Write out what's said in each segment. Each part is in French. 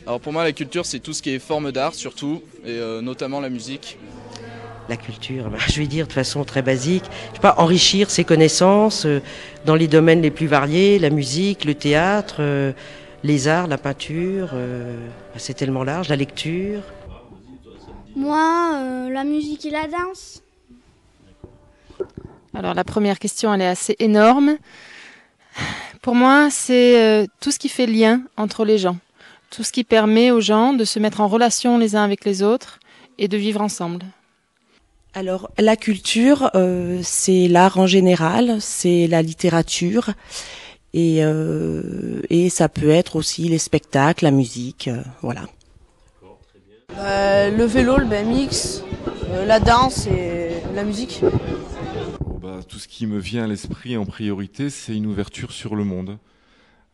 Alors pour moi, la culture, c'est tout ce qui est forme d'art surtout, et notamment la musique. La culture, je vais dire de façon très basique, je sais pas, enrichir ses connaissances dans les domaines les plus variés, la musique, le théâtre, les arts, la peinture, c'est tellement large, la lecture. Moi, la musique et la danse. Alors la première question, elle est assez énorme. Pour moi, c'est tout ce qui fait lien entre les gens, tout ce qui permet aux gens de se mettre en relation les uns avec les autres et de vivre ensemble. Alors la culture, c'est l'art en général, c'est la littérature et ça peut être aussi les spectacles, la musique, voilà. Le vélo, le BMX, la danse et la musique. Tout ce qui me vient à l'esprit en priorité, c'est une ouverture sur le monde.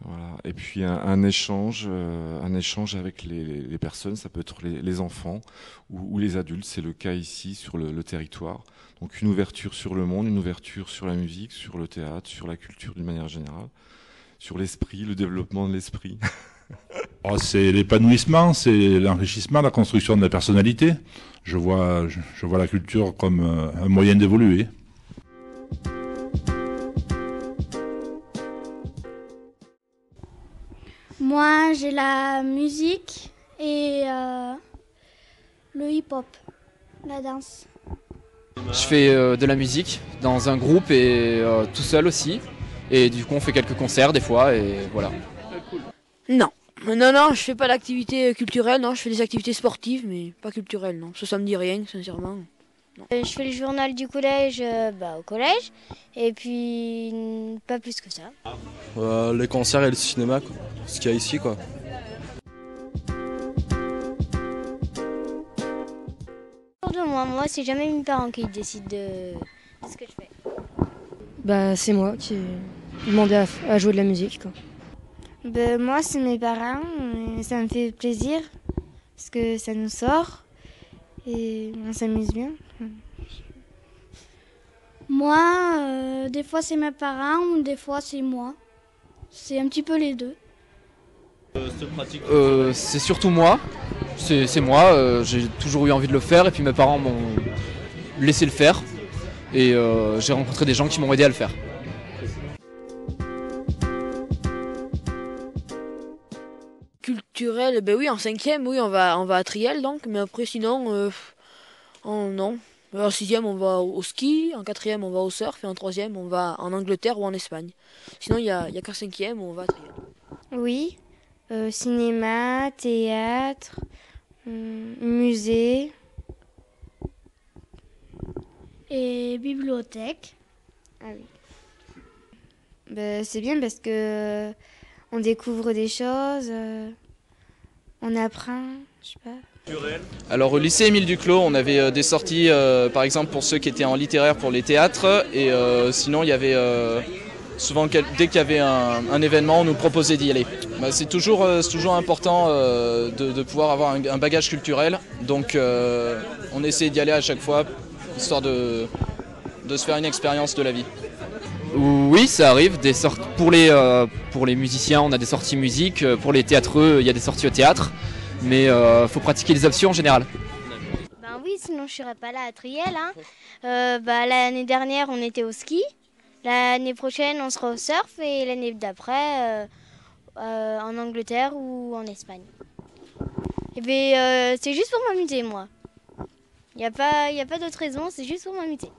Voilà. Et puis un échange avec les personnes, ça peut être les enfants ou les adultes, c'est le cas ici sur le territoire. Donc une ouverture sur le monde, une ouverture sur la musique, sur le théâtre, sur la culture d'une manière générale, sur l'esprit, le développement de l'esprit. C'est l'épanouissement, c'est l'enrichissement, la construction de la personnalité. Je vois la culture comme un moyen d'évoluer. Moi, j'ai la musique et le hip-hop, la danse. Je fais de la musique dans un groupe et tout seul aussi. Et du coup, on fait quelques concerts des fois et voilà. Non, je fais pas d'activité culturelle, non, je fais des activités sportives, mais pas culturelles, non. Ça me dit rien, sincèrement. Non. Je fais le journal du collège au collège, et puis pas plus que ça. Les concerts et le cinéma, quoi. Ce qu'il y a ici, quoi. Autour de moi, c'est jamais mes parents qui décident de ce que je fais. C'est moi qui ai demandé à jouer de la musique, quoi. Moi, c'est mes parents, et ça me fait plaisir, parce que ça nous sort, et on s'amuse bien. Moi, des fois c'est mes parents, ou des fois c'est moi. C'est un petit peu les deux. C'est surtout moi. C'est moi. J'ai toujours eu envie de le faire et puis mes parents m'ont laissé le faire. Et j'ai rencontré des gens qui m'ont aidé à le faire. Culturel, oui, en 5e, oui, on va à Triel donc, mais après sinon, non. En 6e, on va au ski, en 4e, on va au surf, et en 3e, on va en Angleterre ou en Espagne. Sinon, il y a qu'en 5e où on va à Triel. Oui, cinéma, théâtre, musée et bibliothèque. Ah oui. C'est bien parce que on découvre des choses, on apprend, je sais pas. Alors au lycée Émile Duclos, on avait des sorties, par exemple pour ceux qui étaient en littéraire pour les théâtres, et sinon il y avait souvent dès qu'il y avait un événement, on nous proposait d'y aller. C'est toujours important de pouvoir avoir un bagage culturel, donc on essaie d'y aller à chaque fois, histoire de se faire une expérience de la vie. Oui, ça arrive. Pour les musiciens, on a des sorties musique. Pour les théâtreux, il y a des sorties au théâtre. Mais faut pratiquer les options en général. Oui, sinon je serais pas là à Triel. L'année dernière, on était au ski. L'année prochaine, on sera au surf. Et l'année d'après, en Angleterre ou en Espagne. C'est juste pour m'amuser, moi. Il n'y a pas d'autre raison, c'est juste pour m'amuser.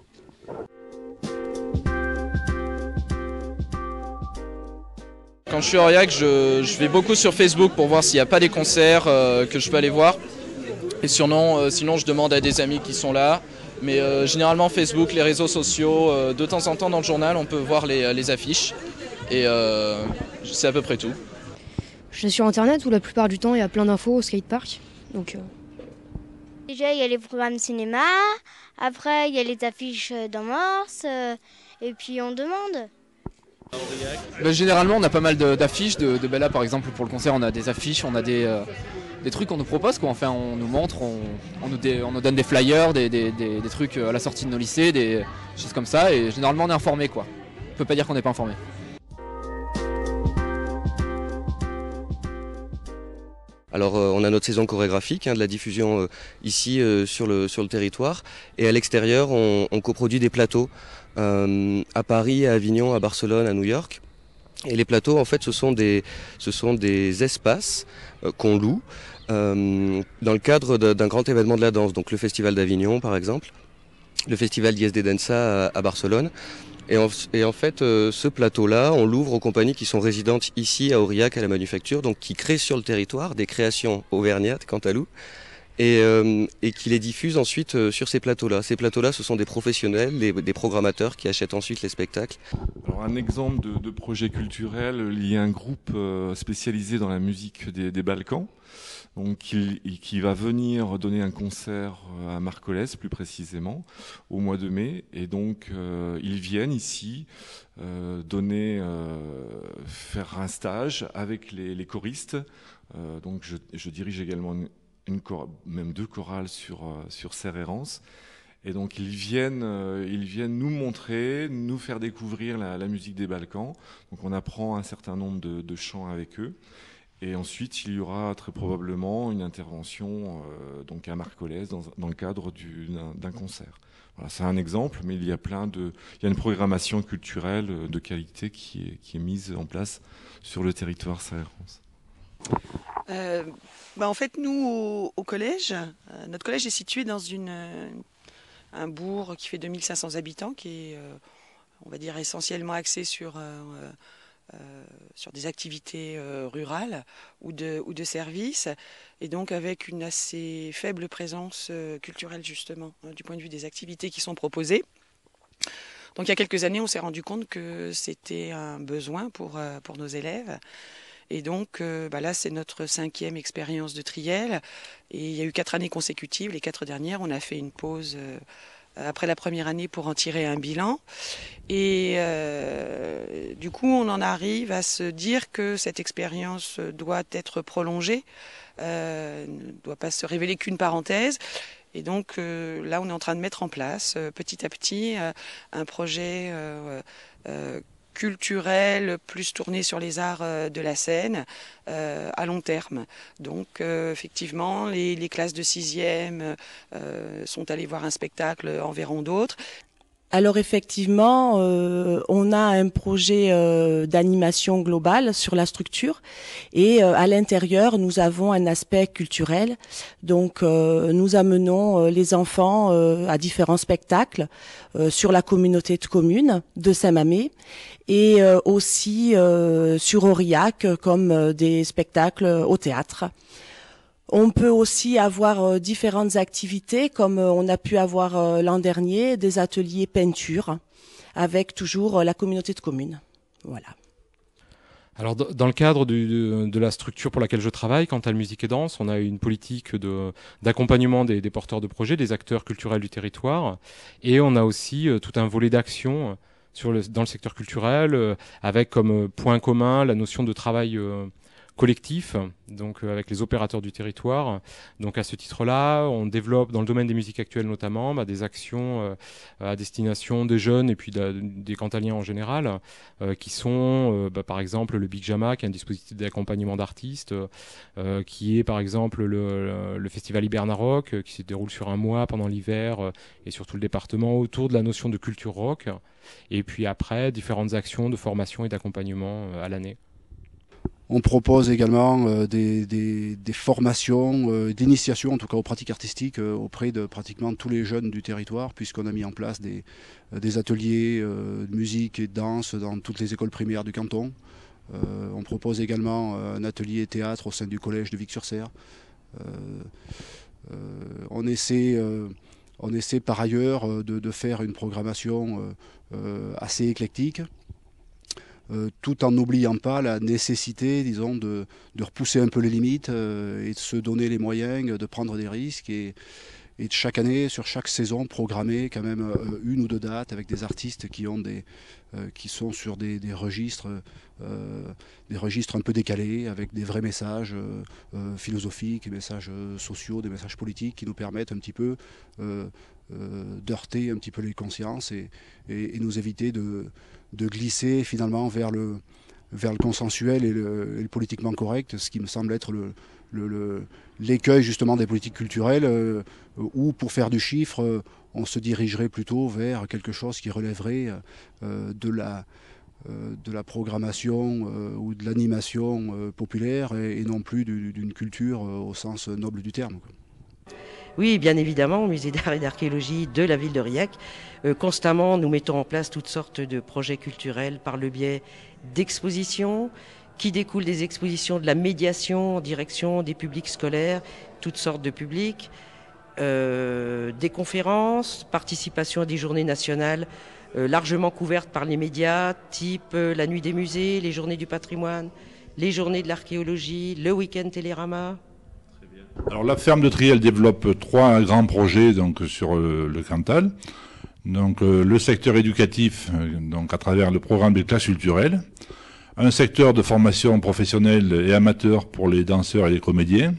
Quand je suis à Aurillac, je vais beaucoup sur Facebook pour voir s'il n'y a pas des concerts que je peux aller voir. Et sinon, je demande à des amis qui sont là. Mais généralement, Facebook, les réseaux sociaux, de temps en temps dans le journal, on peut voir les affiches. Et c'est à peu près tout. Je suis sur Internet où la plupart du temps, il y a plein d'infos au skatepark. Donc, Déjà, il y a les programmes cinéma. Après, il y a les affiches d'amorce. Et puis, on demande. Généralement, on a pas mal d'affiches. Là, par exemple, pour le concert, on a des affiches, on a des trucs qu'on nous propose, quoi. Enfin, on nous montre, on nous donne des flyers, des trucs à la sortie de nos lycées, des choses comme ça. Et généralement, on est informé, quoi. On peut pas dire qu'on n'est pas informé. Alors on a notre saison chorégraphique, de la diffusion ici sur le territoire, et à l'extérieur on coproduit des plateaux à Paris, à Avignon, à Barcelone, à New York. Et les plateaux, en fait, ce sont des espaces qu'on loue dans le cadre d'un grand événement de la danse, donc le Festival d'Avignon par exemple, le Festival Dies de Dansa à Barcelone. Et en fait, ce plateau-là, on l'ouvre aux compagnies qui sont résidentes ici à Aurillac, à la Manufacture, donc qui créent sur le territoire des créations auvergnates, Cantalou, et qui les diffusent ensuite sur ces plateaux-là. Ces plateaux-là, ce sont des professionnels, des programmateurs qui achètent ensuite les spectacles. Alors un exemple de projet culturel, il y a un groupe spécialisé dans la musique des Balkans, donc qui va venir donner un concert à Marcollès plus précisément au mois de mai, et donc ils viennent ici faire un stage avec les choristes. Donc je dirige également même 2 chorales sur Serre et Rance. Et donc ils viennent nous montrer, nous faire découvrir la musique des Balkans. Donc on apprend un certain nombre de chants avec eux. Et ensuite, il y aura très probablement une intervention donc à Marcollès dans le cadre d'un concert. Voilà, c'est un exemple, mais il y a une programmation culturelle de qualité qui est mise en place sur le territoire Serre-et-Rance. En fait, nous, au collège, notre collège est situé dans un bourg qui fait 2500 habitants, qui est, on va dire, essentiellement axé sur des activités rurales ou de services, et donc avec une assez faible présence culturelle, justement, du point de vue des activités qui sont proposées. Donc il y a quelques années, on s'est rendu compte que c'était un besoin pour nos élèves. Et donc là, c'est notre 5e expérience de Triel. Et il y a eu 4 années consécutives. Les 4 dernières, on a fait une pause après la première année pour en tirer un bilan. Et du coup, on en arrive à se dire que cette expérience doit être prolongée, ne doit pas se révéler qu'une parenthèse. Et donc là, on est en train de mettre en place petit à petit un projet culturel plus tourné sur les arts de la scène à long terme. Donc effectivement, les classes de 6e sont allées voir un spectacle, en verront d'autres. Alors effectivement, on a un projet d'animation globale sur la structure, et à l'intérieur, nous avons un aspect culturel. Donc nous amenons les enfants à différents spectacles sur la communauté de communes de Saint-Mamé, et aussi sur Aurillac, comme des spectacles au théâtre. On peut aussi avoir différentes activités, comme on a pu avoir l'an dernier, des ateliers peinture, avec toujours la communauté de communes. Voilà. Alors dans le cadre de la structure pour laquelle je travaille, Cantal Musique et Danse, on a une politique d'accompagnement des porteurs de projets, des acteurs culturels du territoire, et on a aussi tout un volet d'action dans le secteur culturel, avec comme point commun la notion de travail collectif, donc avec les opérateurs du territoire. Donc à ce titre-là, on développe dans le domaine des musiques actuelles notamment des actions à destination des jeunes et puis des Cantaliens en général, qui sont par exemple le Big Jama, qui est un dispositif d'accompagnement d'artistes, qui est par exemple le Festival Hiberna Rock, qui se déroule sur un mois pendant l'hiver et sur tout le département autour de la notion de culture rock, et puis après différentes actions de formation et d'accompagnement à l'année. On propose également des formations, d'initiation en tout cas aux pratiques artistiques auprès de pratiquement tous les jeunes du territoire, puisqu'on a mis en place des ateliers de musique et de danse dans toutes les écoles primaires du canton. On propose également un atelier théâtre au sein du collège de Vic-sur-Serre. On essaie par ailleurs de faire une programmation assez éclectique, tout en n'oubliant pas la nécessité, disons, de repousser un peu les limites et de se donner les moyens de prendre des risques, et de chaque année, sur chaque saison, programmer quand même 1 ou 2 dates avec des artistes qui sont sur des registres un peu décalés, avec des vrais messages philosophiques, des messages sociaux, des messages politiques qui nous permettent un petit peu d'heurter un petit peu les consciences et nous éviter de glisser finalement vers le consensuel et le politiquement correct, ce qui me semble être l'écueil justement des politiques culturelles, où pour faire du chiffre, on se dirigerait plutôt vers quelque chose qui relèverait de la programmation ou de l'animation populaire et non plus d'une culture au sens noble du terme, quoi. Oui, bien évidemment, au musée d'art et d'archéologie de la ville de Rilhac, constamment nous mettons en place toutes sortes de projets culturels par le biais d'expositions qui découlent des expositions, de la médiation en direction des publics scolaires, toutes sortes de publics, des conférences, participation à des journées nationales largement couvertes par les médias, type la nuit des musées, les journées du patrimoine, les journées de l'archéologie, le week-end Télérama. Alors la ferme de Triel développe 3 grands projets donc sur le Cantal. Donc le secteur éducatif donc à travers le programme des classes culturelles, un secteur de formation professionnelle et amateur pour les danseurs et les comédiens,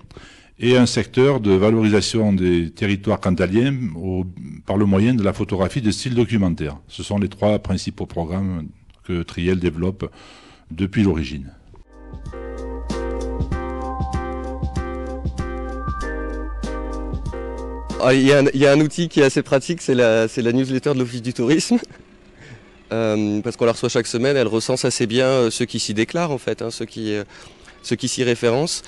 et un secteur de valorisation des territoires cantaliens par le moyen de la photographie de style documentaire. Ce sont les 3 principaux programmes que Triel développe depuis l'origine. Il y a un outil qui est assez pratique, c'est la newsletter de l'Office du tourisme. Parce qu'on la reçoit chaque semaine, elle recense assez bien ceux qui s'y déclarent en fait, ceux qui s'y référencent.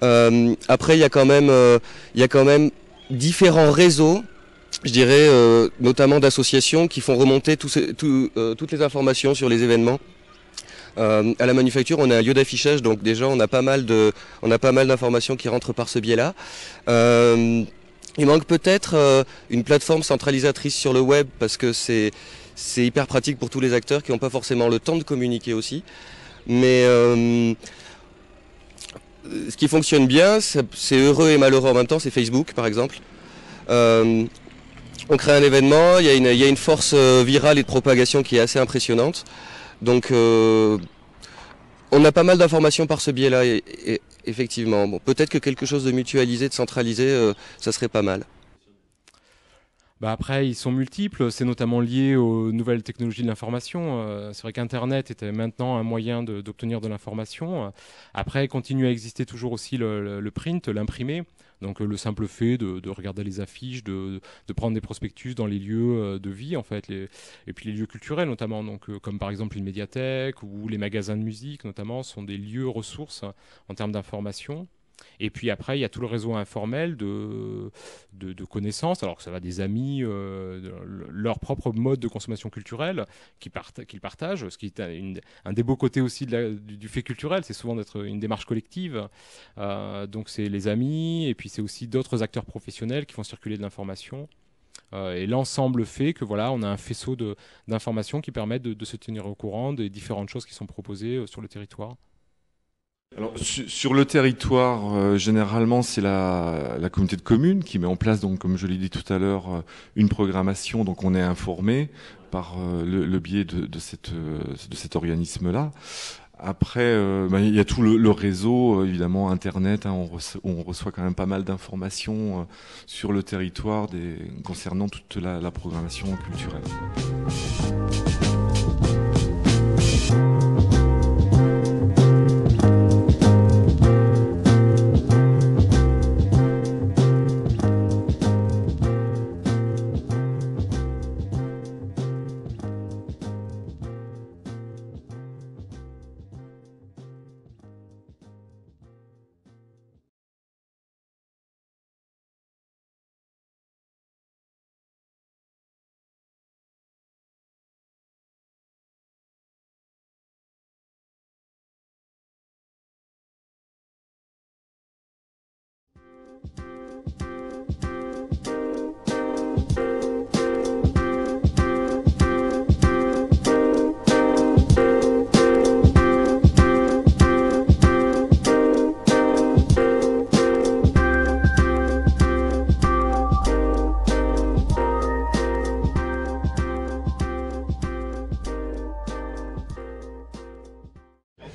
Après, il y a quand même différents réseaux, je dirais, notamment d'associations qui font remonter toutes les informations sur les événements. À la manufacture, on a un lieu d'affichage, donc déjà on a pas mal d'informations qui rentrent par ce biais-là. Il manque peut-être une plateforme centralisatrice sur le web parce que c'est hyper pratique pour tous les acteurs qui n'ont pas forcément le temps de communiquer aussi. Mais ce qui fonctionne bien, c'est heureux et malheureux en même temps, c'est Facebook par exemple. On crée un événement, il y a une force virale et de propagation qui est assez impressionnante. Donc on a pas mal d'informations par ce biais-là, et effectivement. Bon, peut-être que quelque chose de mutualisé, de centralisé, ça serait pas mal. Après, ils sont multiples, c'est notamment lié aux nouvelles technologies de l'information. C'est vrai qu'Internet était maintenant un moyen d'obtenir de l'information. Après, continue à exister toujours aussi le print, l'imprimé. Donc le simple fait de regarder les affiches, de prendre des prospectus dans les lieux de vie en fait, et puis les lieux culturels notamment, donc comme par exemple une médiathèque ou les magasins de musique notamment sont des lieux ressources en termes d'information. Et puis après, il y a tout le réseau informel de connaissances, alors que ça va des amis, leur propre mode de consommation culturelle qu'ils partagent, ce qui est un des beaux côtés aussi du fait culturel, c'est souvent d'être une démarche collective. Donc c'est les amis, et puis c'est aussi d'autres acteurs professionnels qui font circuler de l'information. Et l'ensemble fait que voilà, on a un faisceau d'informations qui permettent de se tenir au courant des différentes choses qui sont proposées sur le territoire. Alors, sur le territoire, généralement, c'est la communauté de communes qui met en place, donc, comme je l'ai dit tout à l'heure, une programmation. Donc, on est informé par le biais de cet organisme-là. Après, il y a tout le réseau, évidemment, Internet. On reçoit quand même pas mal d'informations sur le territoire concernant toute la programmation culturelle.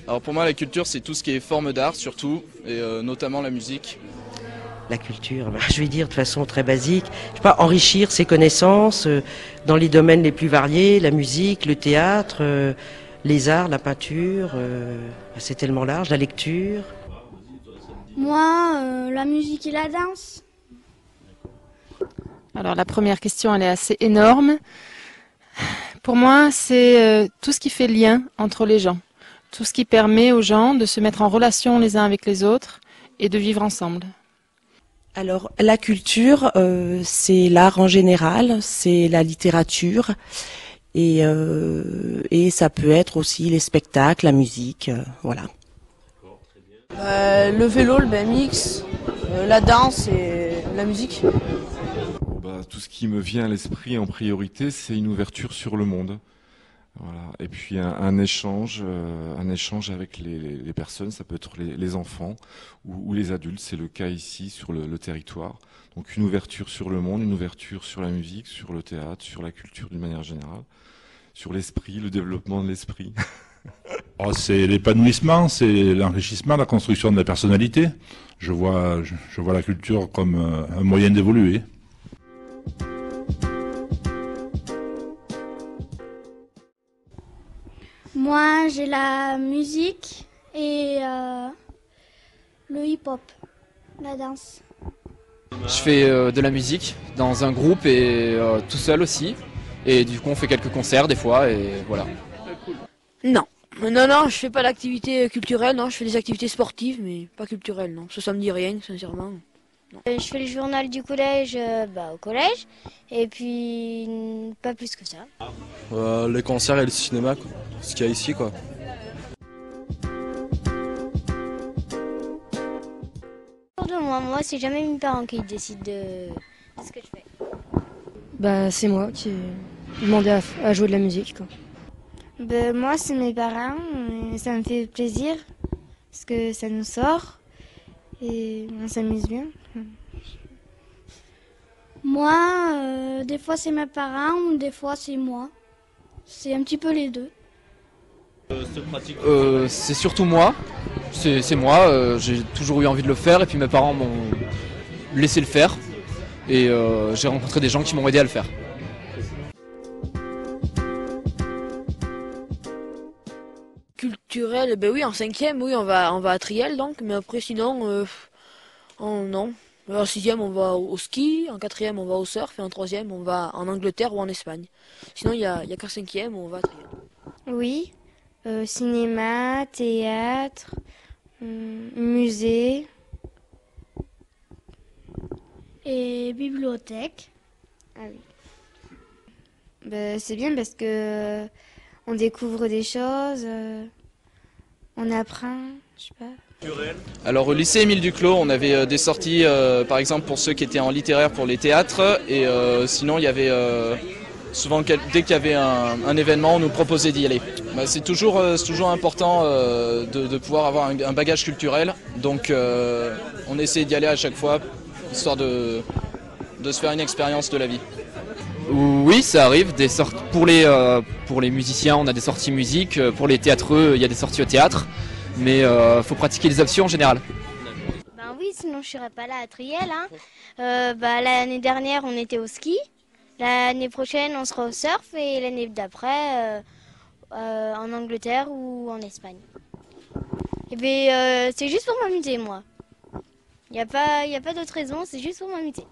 Alors pour moi, la culture, c'est tout ce qui est forme d'art surtout, et notamment la musique. La culture, je vais dire de façon très basique, enrichir ses connaissances dans les domaines les plus variés, la musique, le théâtre, les arts, la peinture, c'est tellement large, la lecture. Moi, la musique et la danse. Alors la première question, elle est assez énorme. Pour moi, c'est tout ce qui fait lien entre les gens, tout ce qui permet aux gens de se mettre en relation les uns avec les autres et de vivre ensemble. Alors la culture, c'est l'art en général, c'est la littérature et ça peut être aussi les spectacles, la musique, voilà. Le vélo, le BMX, la danse et la musique. Tout ce qui me vient à l'esprit en priorité, c'est une ouverture sur le monde. Voilà. Et puis un échange avec les personnes, ça peut être les enfants ou les adultes, c'est le cas ici sur le territoire. Donc une ouverture sur le monde, une ouverture sur la musique, sur le théâtre, sur la culture d'une manière générale, sur l'esprit, le développement de l'esprit. C'est l'épanouissement, c'est l'enrichissement, la construction de la personnalité. Je vois la culture comme un moyen d'évoluer. Moi, j'ai la musique et le hip-hop, la danse. Je fais de la musique dans un groupe et tout seul aussi. Et du coup, on fait quelques concerts des fois et voilà. Non, je fais pas d'activité culturelle, non, je fais des activités sportives, mais pas culturelles, non. Ça me dit rien, sincèrement. Non. Je fais le journal du collège au collège, et puis pas plus que ça. Les concerts et le cinéma, quoi. Ce qu'il y a ici, quoi. Autour de moi, c'est jamais mes parents qui décident de ce que je fais. Bah, c'est moi qui ai demandé à jouer de la musique, quoi. Moi, c'est mes parents, et ça me fait plaisir, parce que ça nous sort, et on s'amuse bien. Moi, des fois c'est mes parents, ou des fois c'est moi. C'est un petit peu les deux. C'est surtout moi, c'est moi, j'ai toujours eu envie de le faire et puis mes parents m'ont laissé le faire et j'ai rencontré des gens qui m'ont aidé à le faire. Culturel, oui, en 5e, oui, on va à Triel donc, mais après sinon, non. En 6e, on va au ski, en 4e, on va au surf, et en 3e, on va en Angleterre ou en Espagne. Sinon, il y a qu'en 5e où on va à Triel. Oui, cinéma, théâtre, musée et bibliothèque. Ah oui. C'est bien parce que on découvre des choses, on apprend, je sais pas. Alors au lycée Émile Duclos, on avait des sorties, par exemple pour ceux qui étaient en littéraire pour les théâtres, et sinon il y avait souvent dès qu'il y avait un événement, on nous proposait d'y aller. C'est toujours important de pouvoir avoir un bagage culturel, donc on essaie d'y aller à chaque fois, histoire de se faire une expérience de la vie. Oui, ça arrive, pour les musiciens, on a des sorties musique, pour les théâtreux, il y a des sorties au théâtre. Mais faut pratiquer les options en général. Oui, sinon je serais pas là à Triel. L'année dernière, on était au ski. L'année prochaine, on sera au surf. Et l'année d'après, en Angleterre ou en Espagne. Et c'est juste pour m'amuser, moi. Il n'y a pas d'autre raison, c'est juste pour m'amuser.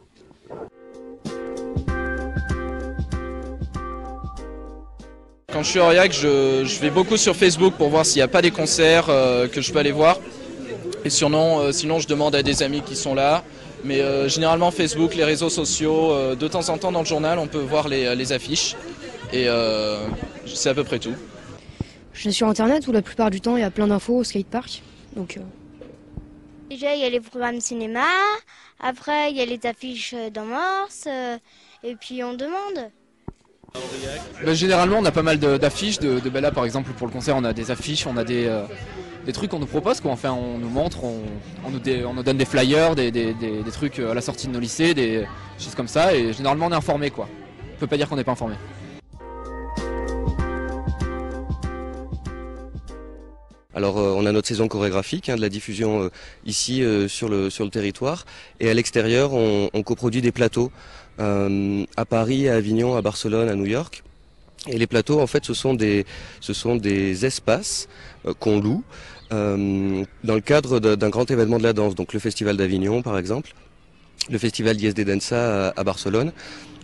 Quand je suis à Aurillac, je vais beaucoup sur Facebook pour voir s'il n'y a pas des concerts que je peux aller voir. Et sinon, je demande à des amis qui sont là. Mais généralement Facebook, les réseaux sociaux, de temps en temps dans le journal, on peut voir les affiches. Et c'est à peu près tout. Je suis sur Internet où la plupart du temps il y a plein d'infos au skatepark. Donc, Déjà, il y a les programmes cinéma. Après, il y a les affiches d'Amorce. Et puis on demande. Généralement on a pas mal d'affiches, là par exemple pour le concert on a des affiches, on a des trucs qu'on nous propose, quoi. Enfin on nous montre, on nous donne des flyers, des trucs à la sortie de nos lycées, des choses comme ça, et généralement on est informé, quoi. On peut pas dire qu'on n'est pas informé. Alors on a notre saison chorégraphique de la diffusion ici sur le territoire, et à l'extérieur on coproduit des plateaux à Paris, à Avignon, à Barcelone, à New York. Et les plateaux en fait ce sont des espaces qu'on loue dans le cadre d'un grand événement de la danse, donc le Festival d'Avignon par exemple, le Festival Dies de Dansa à Barcelone.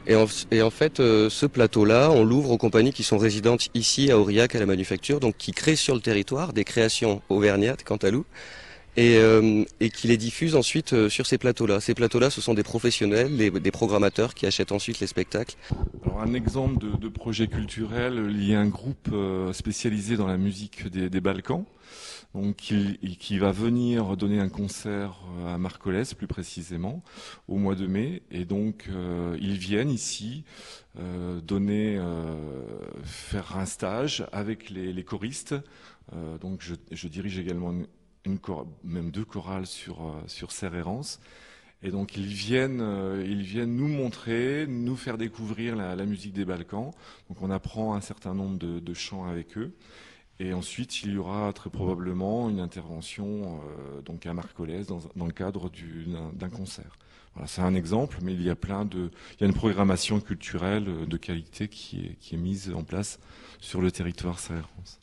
Et en fait, ce plateau-là, on l'ouvre aux compagnies qui sont résidentes ici à Aurillac, à la Manufacture, donc qui créent sur le territoire des créations auvergnates, Cantalou, et qui les diffusent ensuite sur ces plateaux-là. Ces plateaux-là, ce sont des professionnels, des programmateurs qui achètent ensuite les spectacles. Alors un exemple de projet culturel, il y a un groupe spécialisé dans la musique des Balkans, donc qui va venir donner un concert à Marcollès plus précisément au mois de mai, et donc ils viennent ici faire un stage avec les choristes. Donc je dirige également même 2 chorales sur Serre-et-Rance. Et donc ils viennent nous montrer, nous faire découvrir la musique des Balkans. Donc on apprend un certain nombre de chants avec eux. Et ensuite, il y aura très probablement une intervention donc à Marcollès dans le cadre d'un concert. Voilà, c'est un exemple, mais il y a une programmation culturelle de qualité qui est mise en place sur le territoire Serre-et-Rance.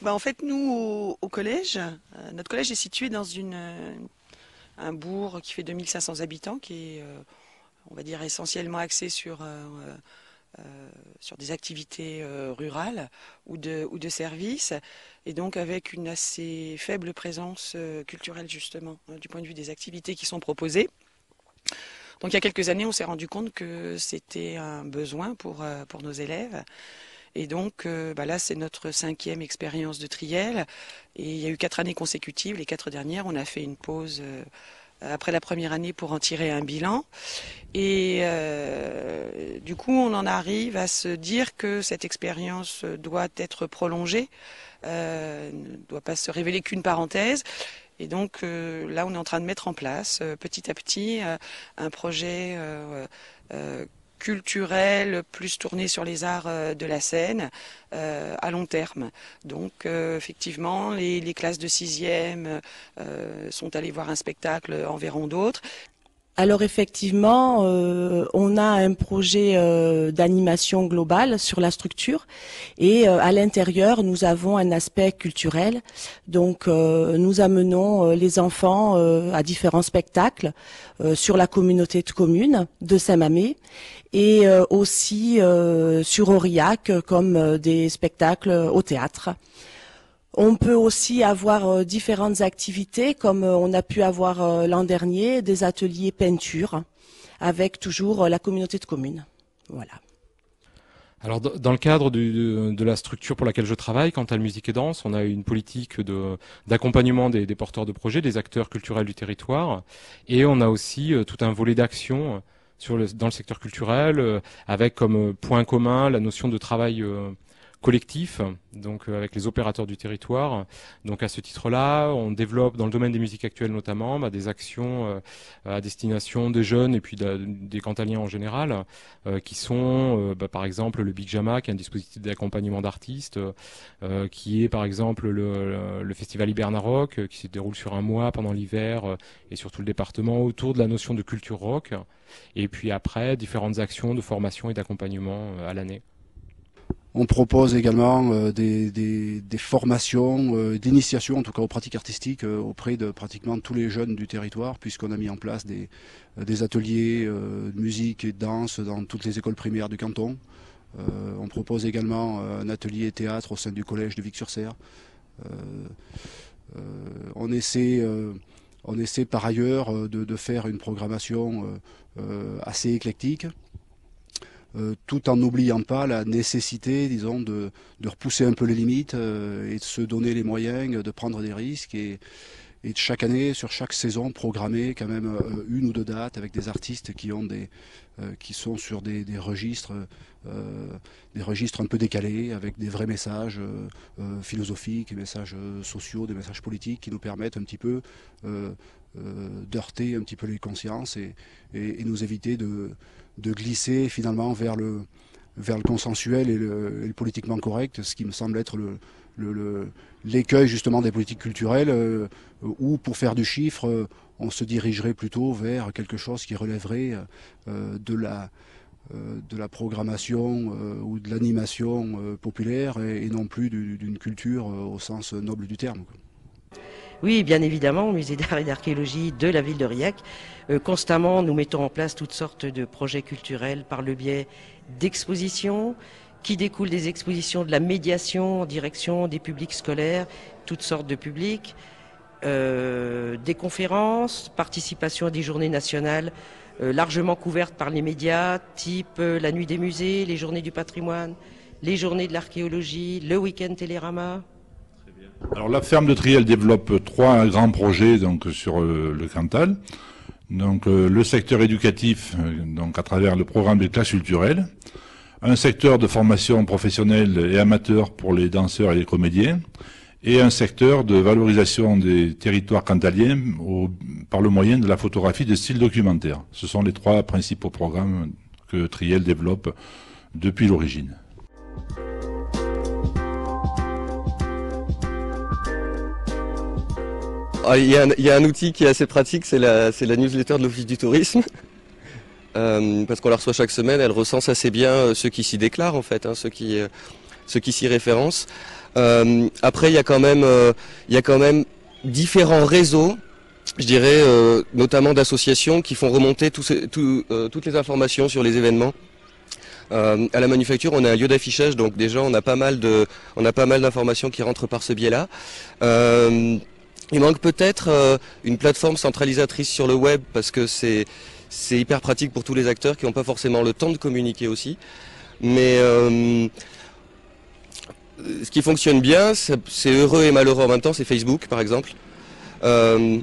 En fait, nous, au collège, notre collège est situé dans un bourg qui fait 2500 habitants, qui est, on va dire, essentiellement axé sur des activités rurales ou de services, et donc avec une assez faible présence culturelle justement, du point de vue des activités qui sont proposées. Donc il y a quelques années, on s'est rendu compte que c'était un besoin pour nos élèves. Et donc là, c'est notre 5e expérience de Triel. Et il y a eu 4 années consécutives. Les 4 dernières, on a fait une pause après la première année pour en tirer un bilan. Et du coup, on en arrive à se dire que cette expérience doit être prolongée, ne doit pas se révéler qu'une parenthèse. Et donc là, on est en train de mettre en place petit à petit un projet culturel plus tourné sur les arts de la scène à long terme. Donc effectivement, les classes de 6e sont allées voir un spectacle, en verront d'autres. Alors effectivement, on a un projet d'animation globale sur la structure, et à l'intérieur, nous avons un aspect culturel. Donc nous amenons les enfants à différents spectacles sur la communauté de communes de Saint-Mamé, et aussi sur Aurillac, comme des spectacles au théâtre. On peut aussi avoir différentes activités, comme on a pu avoir l'an dernier, des ateliers peinture, avec toujours la communauté de communes. Voilà. Alors dans le cadre de la structure pour laquelle je travaille, Cantal Musique et Danse, on a une politique d'accompagnement des porteurs de projets, des acteurs culturels du territoire, et on a aussi tout un volet d'action dans le secteur culturel, avec comme point commun la notion de travail collectif, donc avec les opérateurs du territoire. Donc à ce titre-là, on développe dans le domaine des musiques actuelles notamment des actions à destination des jeunes et puis des Cantaliens en général, qui sont par exemple le Big Jama, qui est un dispositif d'accompagnement d'artistes, qui est par exemple le festival Hiberna Rock, qui se déroule sur un mois pendant l'hiver et sur tout le département autour de la notion de culture rock, et puis après différentes actions de formation et d'accompagnement à l'année. On propose également des formations, d'initiation en tout cas aux pratiques artistiques auprès de pratiquement tous les jeunes du territoire, puisqu'on a mis en place des ateliers de musique et de danse dans toutes les écoles primaires du canton. On propose également un atelier théâtre au sein du collège de Vic-sur-Serre. On essaie par ailleurs de faire une programmation assez éclectique, tout en n'oubliant pas la nécessité, disons, de repousser un peu les limites et de se donner les moyens de prendre des risques, et de chaque année, sur chaque saison, programmer quand même 1 ou 2 dates avec des artistes qui sont sur des registres un peu décalés, avec des vrais messages philosophiques, des messages sociaux, des messages politiques qui nous permettent un petit peu d'heurter un petit peu les consciences et nous éviter de glisser finalement vers le consensuel et le politiquement correct, ce qui me semble être l'écueil justement des politiques culturelles, où pour faire du chiffre, on se dirigerait plutôt vers quelque chose qui relèverait de de la programmation ou de l'animation populaire et non plus d'une culture au sens noble du terme, quoi. Oui, bien évidemment, au musée d'art et d'archéologie de la ville de Rilhac, constamment nous mettons en place toutes sortes de projets culturels par le biais d'expositions qui découlent des expositions, de la médiation en direction des publics scolaires, toutes sortes de publics, des conférences, participation à des journées nationales largement couvertes par les médias, type la nuit des musées, les journées du patrimoine, les journées de l'archéologie, le week-end Télérama. Alors la ferme de Triel développe 3 grands projets donc sur le Cantal. Donc le secteur éducatif donc à travers le programme des classes culturelles, un secteur de formation professionnelle et amateur pour les danseurs et les comédiens, et un secteur de valorisation des territoires cantaliens par le moyen de la photographie de style documentaire. Ce sont les 3 principaux programmes que Triel développe depuis l'origine. Il y a un outil qui est assez pratique, c'est la newsletter de l'Office du tourisme. Parce qu'on la reçoit chaque semaine, elle recense assez bien ceux qui s'y déclarent en fait, ceux qui s'y référencent. Après, il y a quand même différents réseaux, je dirais, notamment d'associations qui font remonter toutes les informations sur les événements. À la manufacture, on a un lieu d'affichage, donc déjà on a pas mal d'informations qui rentrent par ce biais-là. Il manque peut-être une plateforme centralisatrice sur le web parce que c'est hyper pratique pour tous les acteurs qui n'ont pas forcément le temps de communiquer aussi. Mais ce qui fonctionne bien, c'est heureux et malheureux en même temps, c'est Facebook par exemple. On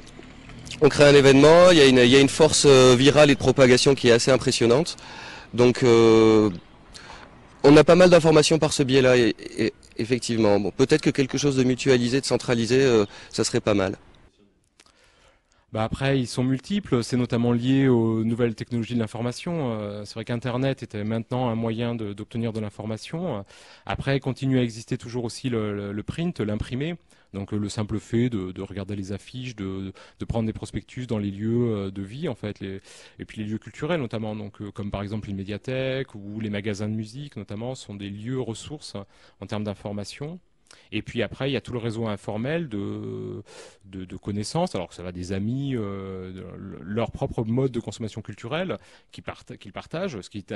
crée un événement, il y a une force virale et de propagation qui est assez impressionnante. Donc on a pas mal d'informations par ce biais-là, et effectivement. Bon, peut-être que quelque chose de mutualisé, de centralisé, ça serait pas mal. Après, ils sont multiples, c'est notamment lié aux nouvelles technologies de l'information. C'est vrai qu'Internet était maintenant un moyen d'obtenir de l'information. Après, continue à exister toujours aussi le print, l'imprimé. Donc le simple fait de regarder les affiches, de prendre des prospectus dans les lieux de vie en fait, et puis les lieux culturels notamment, donc comme par exemple les médiathèques ou les magasins de musique notamment, sont des lieux ressources en termes d'information. Et puis après, il y a tout le réseau informel de connaissances, alors que ça va des amis, leur propre mode de consommation culturelle qu'ils partagent, ce qui est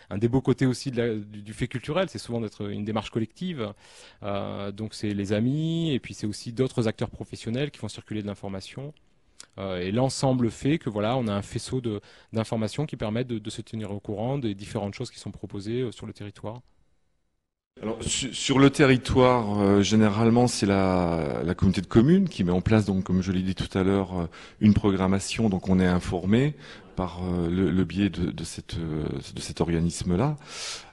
un des beaux côtés aussi du fait culturel, c'est souvent d'être une démarche collective. Donc c'est les amis, et puis c'est aussi d'autres acteurs professionnels qui font circuler de l'information. Et l'ensemble fait que voilà, on a un faisceau d'informations qui permettent de se tenir au courant des différentes choses qui sont proposées sur le territoire. Alors, sur le territoire, généralement, c'est la communauté de communes qui met en place, donc, comme je l'ai dit tout à l'heure, une programmation. Donc, on est informé par le biais de cet organisme-là.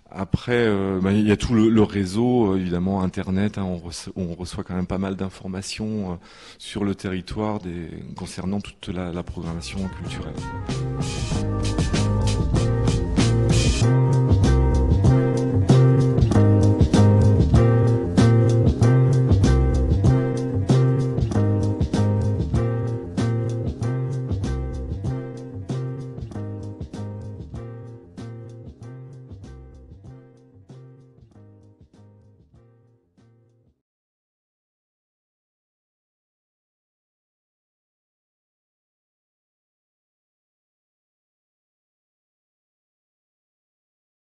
Après, il y a tout le réseau, évidemment, Internet. On reçoit quand même pas mal d'informations sur le territoire concernant toute la programmation culturelle.